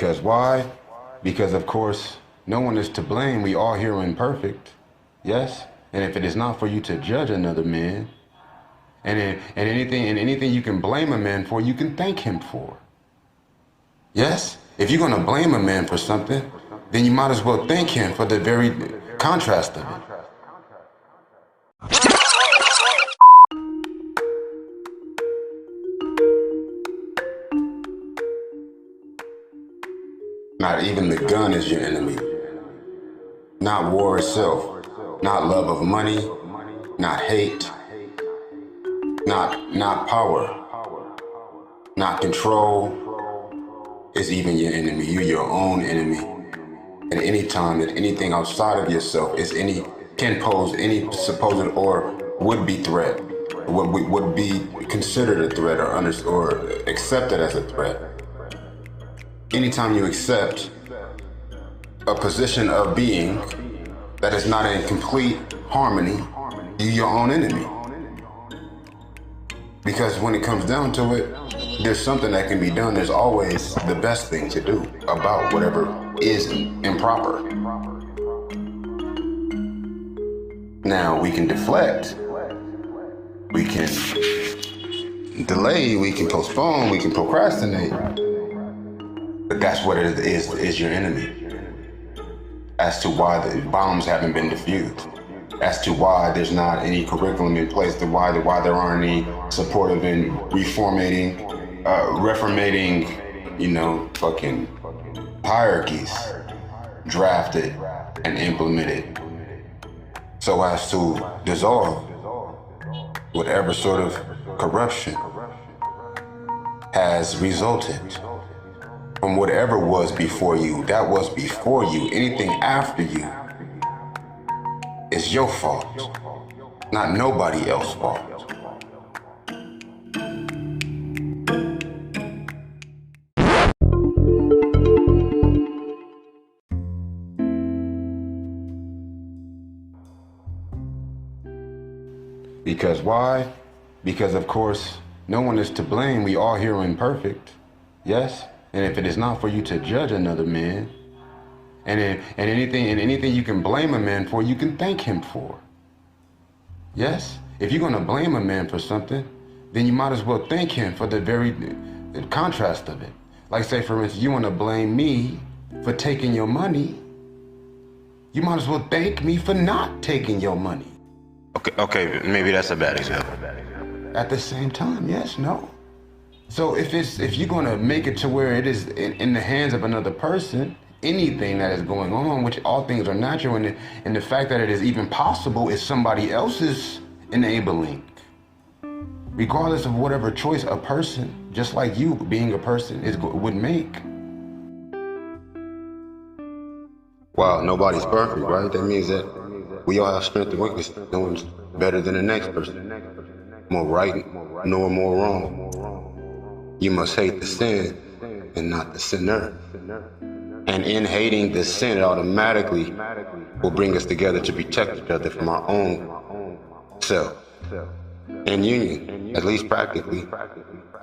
Because why? Because of course, no one is to blame. We all here are imperfect. Yes? And if it is not for you to judge another man, and anything you can blame a man for, you can thank him for. Yes? If you're gonna blame a man for something, then you might as well thank him for the very contrast of it. Not even the gun is your enemy. Not war itself. Not love of money. Not hate. Not power. Not control is even your enemy. You're your own enemy. At any time that anything outside of yourself can pose any supposed or would-be threat, would be considered a threat or accepted as a threat. Anytime you accept a position of being that is not in complete harmony, you're your own enemy. Because when it comes down to it, there's something that can be done. There's always the best thing to do about whatever is improper. Now, we can deflect, we can delay, we can postpone, we can procrastinate. But that's what it is your enemy. As to why the bombs haven't been defused. As to why there's not any curriculum in place, to why there aren't any supportive and reformating, fucking hierarchies drafted and implemented so as to dissolve whatever sort of corruption has resulted from whatever was before you. That was before you. Anything after you is your fault, not nobody else's fault. Because why? Because of course, no one is to blame. We all here are imperfect. Yes? And if it is not for you to judge another man, and anything you can blame a man for, you can thank him for. Yes? If you're gonna blame a man for something, then you might as well thank him for the very contrast of it. Like say for instance, you wanna blame me for taking your money, you might as well thank me for not taking your money. Okay, maybe that's a bad example. At the same time, yes, no. So if you're gonna make it to where it is in the hands of another person, anything that is going on, which all things are natural, and the fact that it is even possible is somebody else's enabling. Regardless of whatever choice a person, just like you being a person, would make. Wow, nobody's perfect, right? That means that we all have strength and weakness. No one's better than the next person. More right, nor more wrong. You must hate the sin and not the sinner. And in hating the sin, it automatically will bring us together to protect each other from our own self. In union, at least practically.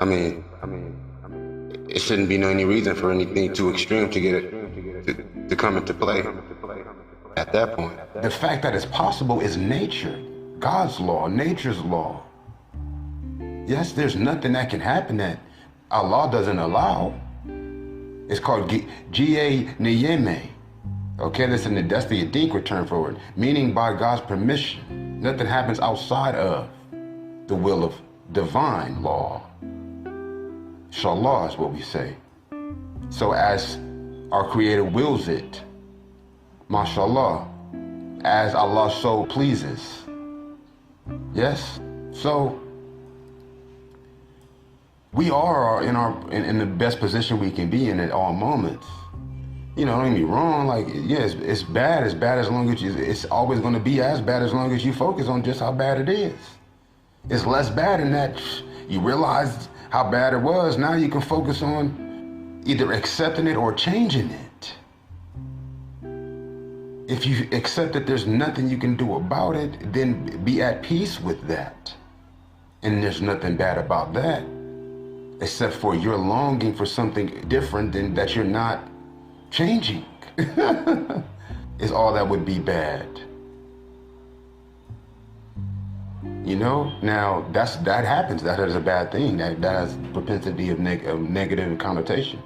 I mean, it shouldn't be any reason for anything too extreme to get it to come into play at that point. The fact that it's possible is nature, God's law, nature's law. Yes, there's nothing that can happen that Allah doesn't allow. It's called G.A. Niyeme. Okay, that's the Adinkra term for it, meaning by God's permission. Nothing happens outside of the will of divine law. Inshallah is what we say. So as our Creator wills it, mashallah, as Allah so pleases. Yes? So we are in the best position we can be in at all moments. You know, don't get me wrong, like, yeah, it's bad as long as it's always gonna be as bad as long as you focus on just how bad it is. It's less bad in that you realize how bad it was. Now you can focus on either accepting it or changing it. If you accept that there's nothing you can do about it, then be at peace with that. And there's nothing bad about that. except for you're longing for something different than that you're not changing. Is all that would be bad. You know, now that happens. That is a bad thing. That has propensity of negative connotation,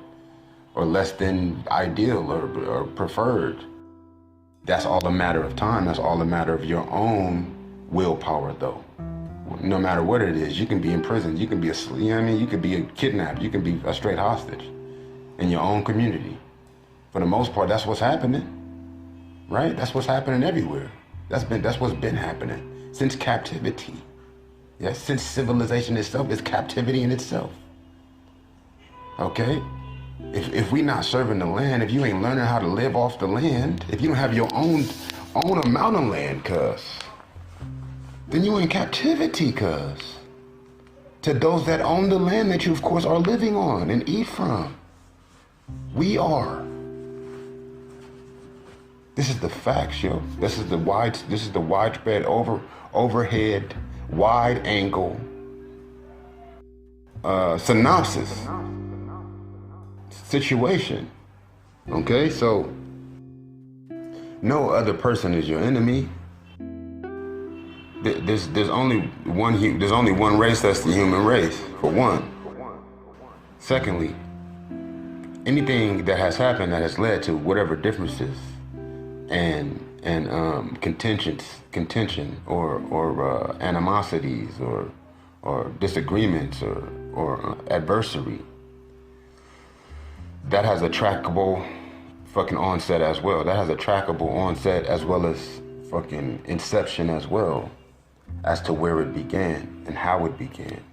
or less than ideal or preferred. That's all a matter of time. That's all a matter of your own willpower, though. No matter what it is, you can be imprisoned. You can be you know what I mean? You could be kidnapped. You can be a straight hostage in your own community. For the most part, that's what's happening, right? That's what's happening everywhere. That's what's been happening since captivity. Yes, since civilization itself is captivity in itself. Okay? If we not serving the land, if you ain't learning how to live off the land, if you don't have your own amount of land, cuz, then you in captivity, cuz. To those that own the land that you, of course, are living on and eat from. We are. This is the facts, yo. This is the widespread overhead, wide angle synopsis situation. Okay, so no other person is your enemy. There's only one race, that's the human race, for one. Secondly, anything that has happened that has led to whatever differences and contention or animosities or disagreements or adversary, that has a trackable fucking onset as well. That has a trackable onset as well as fucking inception as well, as to where it began and how it began.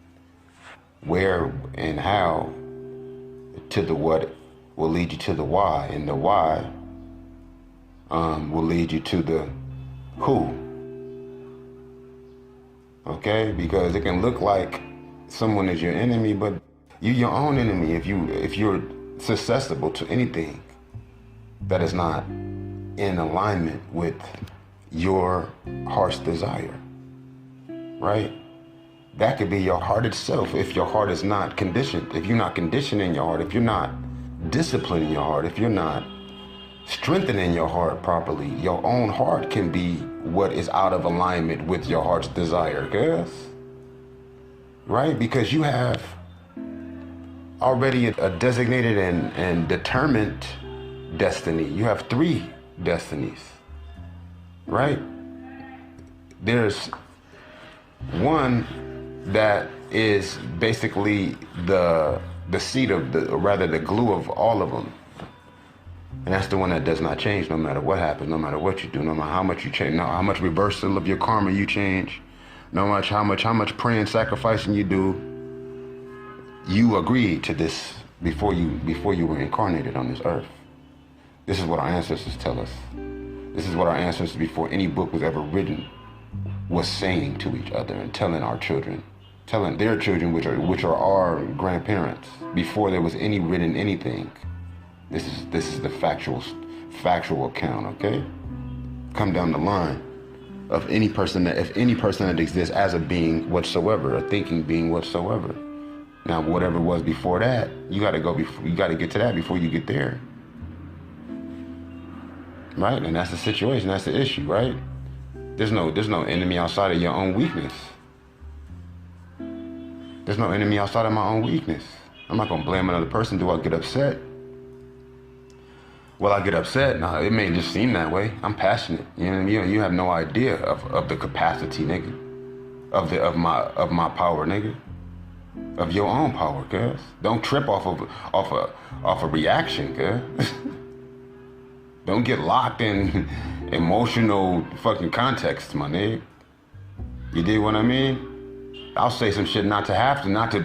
Where and how to the what will lead you to the why, and the why will lead you to the who. Okay? Because it can look like someone is your enemy, but you're your own enemy if you're susceptible to anything that is not in alignment with your heart's desire. Right? That could be your heart itself if your heart is not conditioned. If you're not conditioning your heart, if you're not disciplining your heart, if you're not strengthening your heart properly, your own heart can be what is out of alignment with your heart's desire, guys. Right? Because you have already a designated and determined destiny. You have 3 destinies. Right? There's one that is basically the seed of the glue of all of them. And that's the one that does not change no matter what happens, no matter what you do, no matter how much you change, no how much reversal of your karma you change, no matter how much praying, sacrificing you do. You agreed to this before you were incarnated on this earth. This is what our ancestors tell us. This is what our ancestors, before any book was ever written, was saying to each other and telling our children, telling their children, which are our grandparents, before there was any written anything. This is the factual account, okay? Come down the line of any person that exists as a being whatsoever, a thinking being whatsoever. Now, whatever was before that, you got to get to that before you get there. Right? And that's the situation, that's the issue, right? There's no enemy outside of your own weakness. There's no enemy outside of my own weakness. I'm not gonna blame another person. Do I get upset? Well, I get upset. Nah, it may just seem that way. I'm passionate. You have no idea of the capacity, nigga. Of my power, nigga. Of your own power, cuz. Don't trip off a reaction, cuz. Don't get locked in emotional fucking context, my nigga. You dig what I mean? I'll say some shit not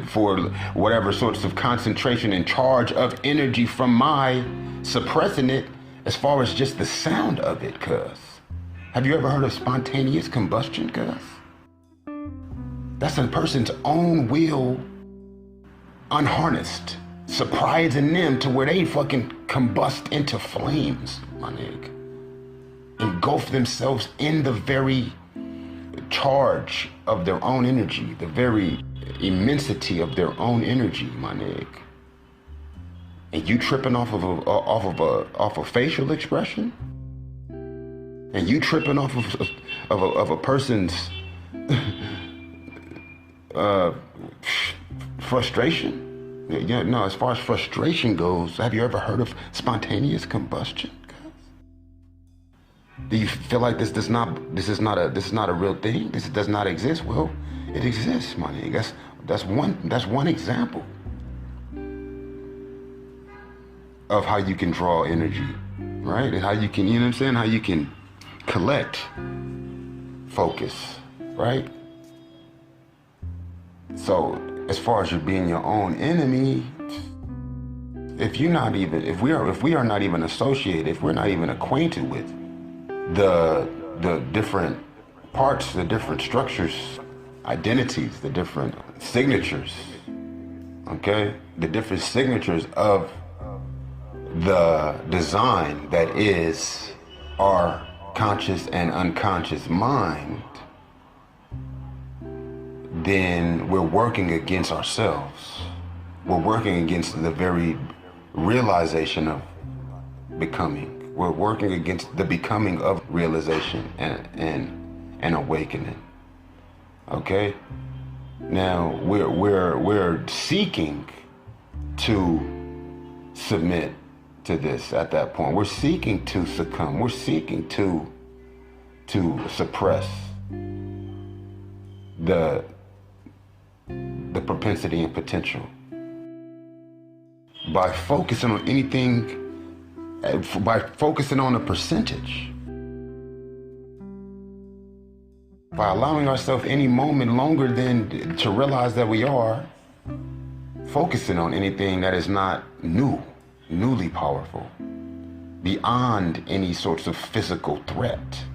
for whatever sorts of concentration and charge of energy from my suppressing it, as far as just the sound of it, cuz. Have you ever heard of spontaneous combustion, cuz? That's a person's own will unharnessed, surprising them to where they fucking combust into flames, my nigga. Engulf themselves in the very charge of their own energy, the very immensity of their own energy, my nigga. And you tripping off of a facial expression, and you tripping off of a person's frustration. Yeah, no. As far as frustration goes, have you ever heard of spontaneous combustion? Do you feel like this is not a real thing? This does not exist? Well, it exists, my nigga. That's one example of how you can draw energy, right? And how you can, you know what I'm saying? How you can collect focus, right? So as far as you being your own enemy, if we are not even associated, if we're not even acquainted with the different parts, the different structures, identities, the different signatures, okay? The different signatures of the design that is our conscious and unconscious mind, then we're working against ourselves. We're working against the very realization of becoming. We're working against the becoming of realization and awakening. Okay? Now we're seeking to submit to this at that point. We're seeking to succumb. We're seeking to suppress the propensity and potential by focusing on anything, by focusing on a percentage, by allowing ourselves any moment longer than to realize that we are focusing on anything that is not newly powerful, beyond any sorts of physical threat.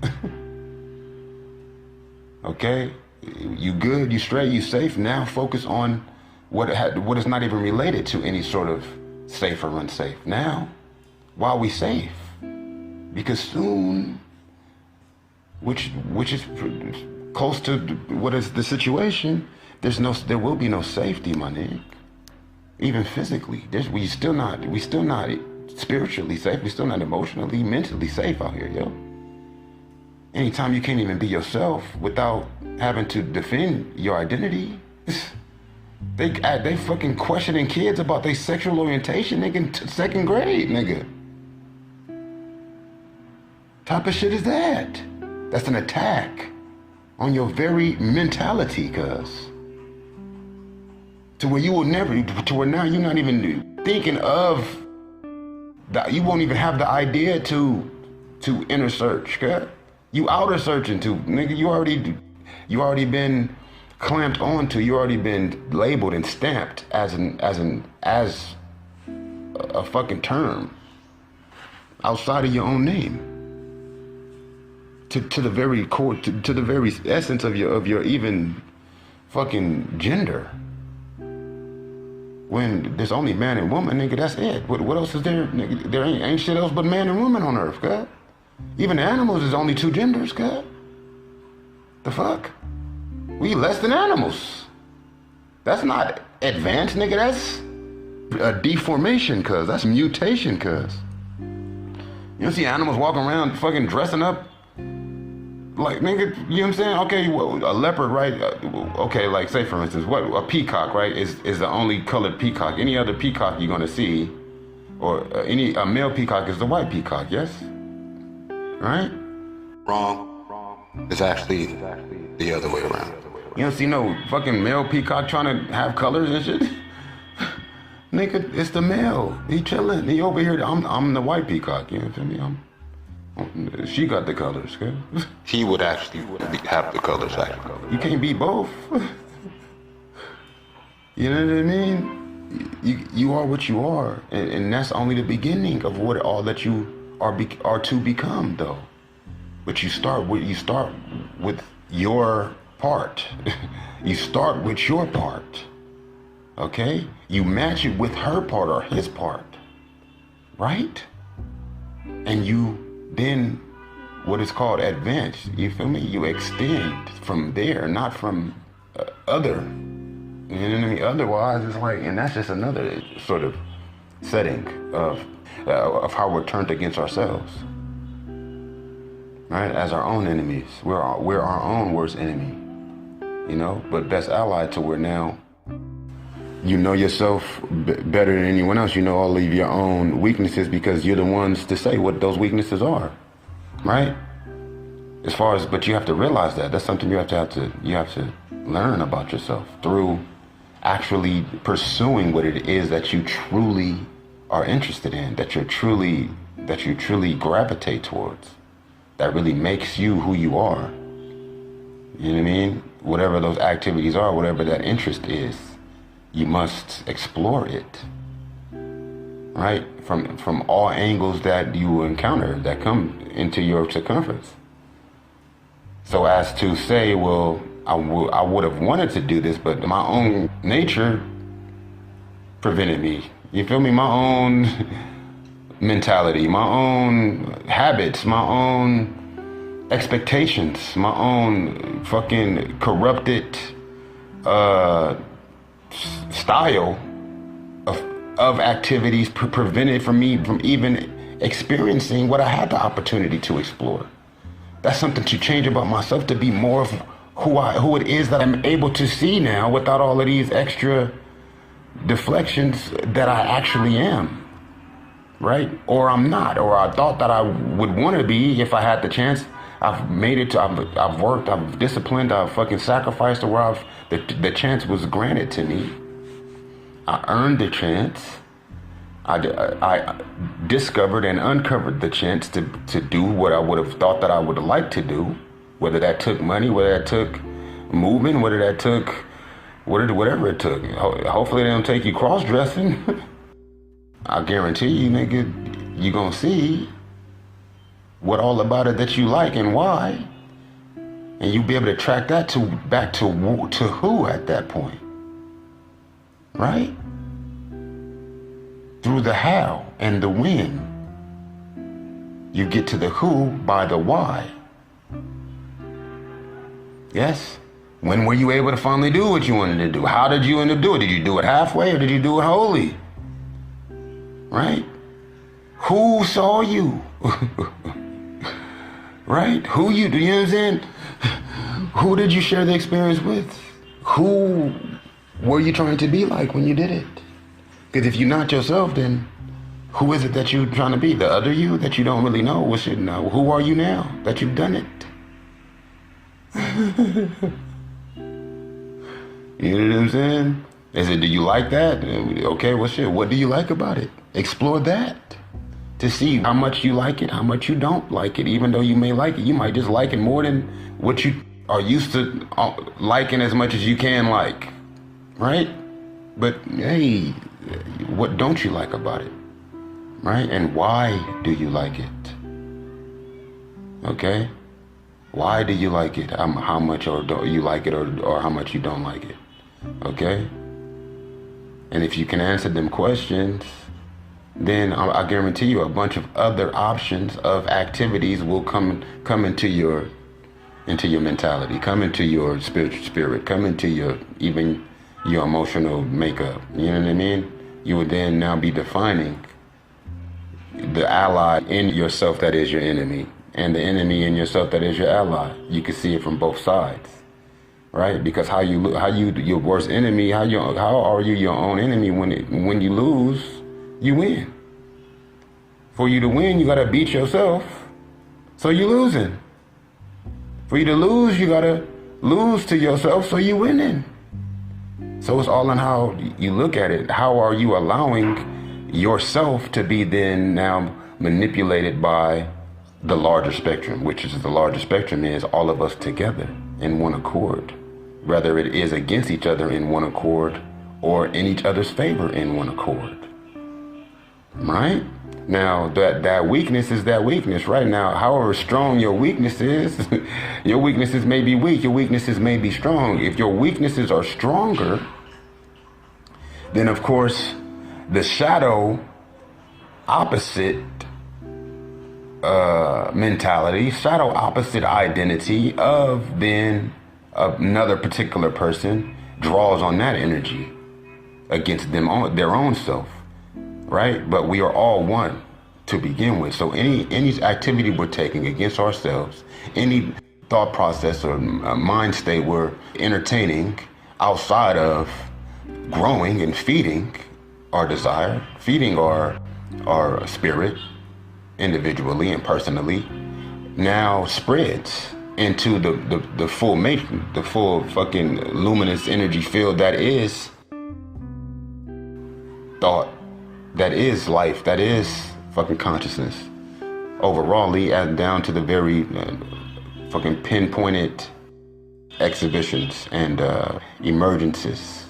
Okay? You good, you straight, you safe. Now focus on what is not even related to any sort of safe or unsafe. Now, while we safe, because soon, which is close to what is the situation, there will be no safety, my nigga. Even physically, we still not spiritually safe. We still not emotionally, mentally safe out here, yo. Anytime you can't even be yourself without having to defend your identity, they fucking questioning kids about their sexual orientation, nigga, in second grade, nigga. Type of shit is that? That's an attack on your very mentality, cuz. To where now you're not even thinking of that. You won't even have the idea to inner search, cuz. You outer searching to, nigga. You already been clamped onto. You already been labeled and stamped as a fucking term outside of your own name. To the very core, to the very essence of your even fucking gender. When there's only man and woman, nigga, that's it. What else is there? Nigga, there ain't shit else but man and woman on earth, God. Even animals is only two genders, God. The fuck? We less than animals. That's not advanced, nigga. That's a deformation, cuz. That's mutation, cuz. You don't see animals walking around fucking dressing up like, nigga, you know what I'm saying? Okay, a leopard, right? Okay, like, say for instance, a peacock, right, is the only colored peacock. Any other peacock you're gonna see, or a male peacock is the white peacock, yes? Right? Wrong. It's actually the other way around. You don't see no fucking male peacock trying to have colors and shit? Nigga, it's the male. He chilling. He over here. I'm the white peacock. You know what I mean? She got the colors, okay? He would actually have the colors, actually. You can't be both. You know what I mean? You are what you are, and that's only the beginning of what all that you are to become, though. But you start with your part. You start with your part. Okay? You match it with her part or his part. Right? And you then what is called advance. You feel me? You extend from there, not from other You know what I mean? Otherwise, it's like, and that's just another sort of setting of how we're turned against ourselves, right? As our own enemies. We're our own worst enemy, you know? But best ally to where now you know yourself better than anyone else. You know all of your own weaknesses because you're the ones to say what those weaknesses are, right? But you have to realize that. That's something you have to learn about yourself through actually pursuing what it is that you truly are interested in, that you truly gravitate towards, that really makes you who you are. You know what I mean? Whatever those activities are, whatever that interest is, you must explore it, right? From all angles that you encounter that come into your circumference. So as to say, well, I would have wanted to do this, but my own nature prevented me. You feel me? My own mentality, my own habits, my own expectations, my own fucking corrupted style of activities prevented from me from even experiencing what I had the opportunity to explore. That's something to change about myself, to be more of who it is that I'm able to see now without all of these extra deflections that I actually am, right? Or I'm not, or I thought that I would want to be if I had the chance. I've made it to, I've worked, I've disciplined, I've fucking sacrificed to where the chance was granted to me. I earned the chance. I discovered and uncovered the chance to do what I would have thought that I would have liked to do, whether that took money, whether that took moving, whether that took whatever it took. Hopefully they don't take you cross-dressing. I guarantee you, nigga, you gonna see what all about it that you like and why, and you be able to track that back to who at that point, right? Through the how and the when, you get to the who by the why. Yes? When were you able to finally do what you wanted to do? How did you end up doing it? Did you do it halfway or did you do it wholly? Right? Who saw you? Right? Who you know what I'm saying? Who did you share the experience with? Who were you trying to be like when you did it? Because if you're not yourself, then who is it that you're trying to be? The other you that you don't really know? Who are you now that you've done it? You know what I'm saying? Do you like that? Okay, well shit, what do you like about it? Explore that to see how much you like it, how much you don't like it. Even though you may like it, you might just like it more than what you are used to liking as much as you can like, right? But hey, what don't you like about it, right? And why do you like it? Okay? Why do you like it? How much or don't you like it, or how much you don't like it? Okay? And if you can answer them questions, then I guarantee you a bunch of other options of activities will come into your mentality, come into your spirit, come into your emotional makeup. You know what I mean? You would then now be defining the ally in yourself that is your enemy, and the enemy in yourself that is your ally. You can see it from both sides, right? Because how you your worst enemy, how are you your own enemy when you lose, you win. For you to win, you gotta beat yourself, so you're losing. For you to lose, you gotta lose to yourself, so you're winning. So it's all in how you look at it. How are you allowing yourself to be then now manipulated by the larger spectrum, which is the larger spectrum is all of us together in one accord, whether it is against each other in one accord or in each other's favor in one accord, right? Now that weakness is that weakness, right? Now, however strong your weakness is, your weaknesses may be weak, your weaknesses may be strong. If your weaknesses are stronger, then of course the shadow opposite mentality, shadow opposite identity of then another particular person draws on that energy against their own self, right? But we are all one to begin with. So any activity we're taking against ourselves, any thought process or mind state we're entertaining outside of growing and feeding our desire, feeding our spirit individually and personally, now spreads into the full matrix, the full fucking luminous energy field that is thought, that is life, that is fucking consciousness. Overall, down to the very fucking pinpointed exhibitions and emergences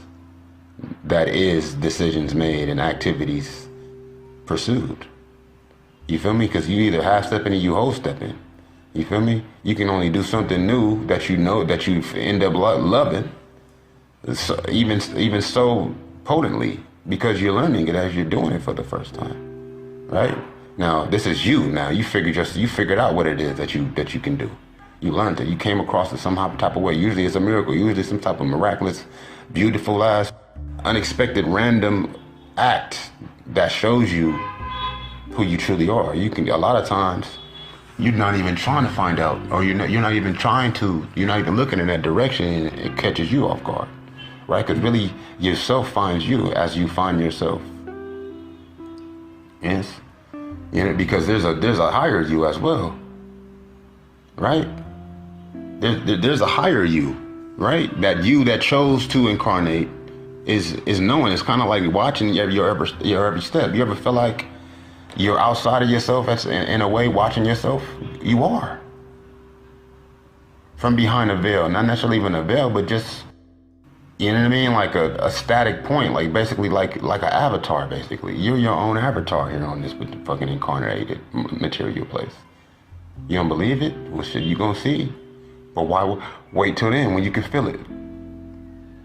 that is decisions made and activities pursued. You feel me? Because you either half stepping or you whole stepping. You feel me? You can only do something new that you know that you end up loving, so, even so potently, because you're learning it as you're doing it for the first time, right? Now this is you. Now you figured out what it is that you can do. You learned it. You came across it some type of way. Usually it's a miracle. Usually some type of miraculous, beautiful ass, unexpected, random act that shows you who you truly are. You can, a lot of times, you're not even trying to find out, or you're not even looking in that direction, and it catches you off guard, right? Because really, yourself finds you as you find yourself. Yes, because there's a higher you as well, right? There's a higher you, right? That you that chose to incarnate is knowing. It's kind of like watching your every step. You ever feel like you're outside of yourself in a way, watching yourself? You are. From behind a veil, not necessarily even a veil, but just, you know what I mean? Like a static point, like basically like an avatar, basically. You're your own avatar here on this fucking incarnated material place. You don't believe it? Well, shit, you gonna see. But why wait till then when you can feel it?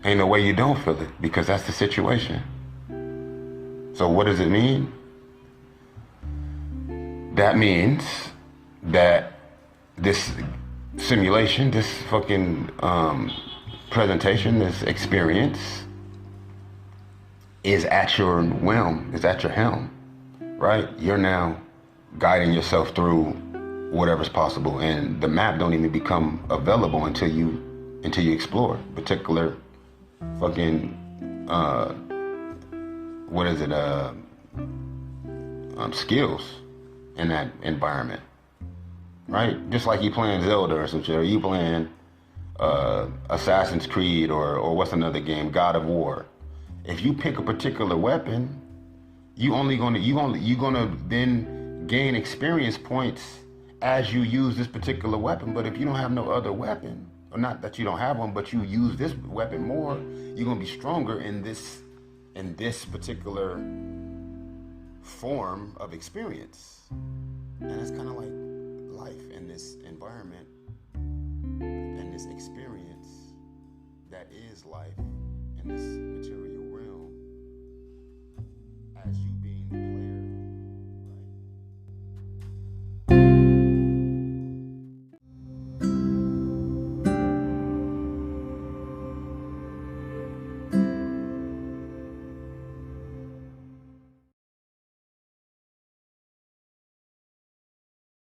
Ain't no way you don't feel it, because that's the situation. So what does it mean? That means that this simulation, this fucking presentation, this experience is at your whim, is at your helm, right? You're now guiding yourself through whatever's possible, and the map don't even become available until you explore particular fucking skills in that environment, right? Just like you playing Zelda or some shit, or you playing Assassin's Creed or what's another game, God of War. If you pick a particular weapon, you're gonna then gain experience points as you use this particular weapon. But if you don't have no other weapon, or not that you don't have one, but you use this weapon more, you're gonna be stronger in this particular form of experience. And it's kind of like life in this environment and this experience that is life in this material.